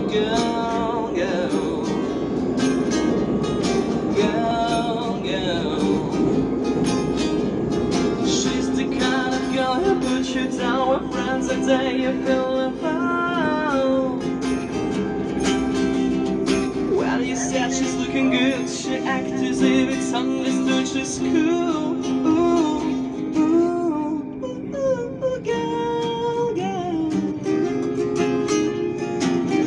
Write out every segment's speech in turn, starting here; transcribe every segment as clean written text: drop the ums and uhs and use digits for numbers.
girl, girl, girl, girl. She's the kind of girl who puts you down with friends the day you feel low. Well, you said she's looking good, she acts as if it's understood she's cool. Ooh, ooh, ooh, ooh, girl, girl.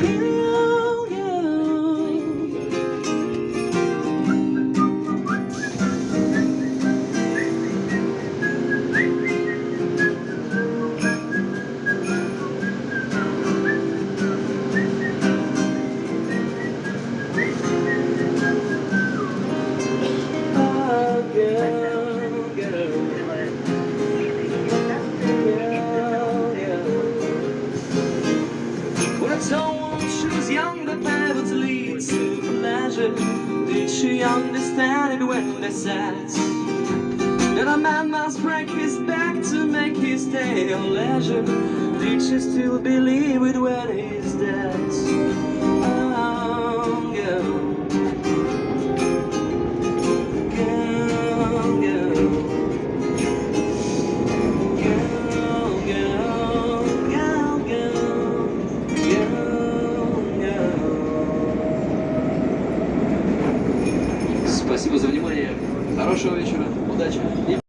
Girl, girl. She was young, the paths lead to pleasure. Did she understand it when they said that a man must break his back to make his day a leisure? Did she still believe it when he's dead?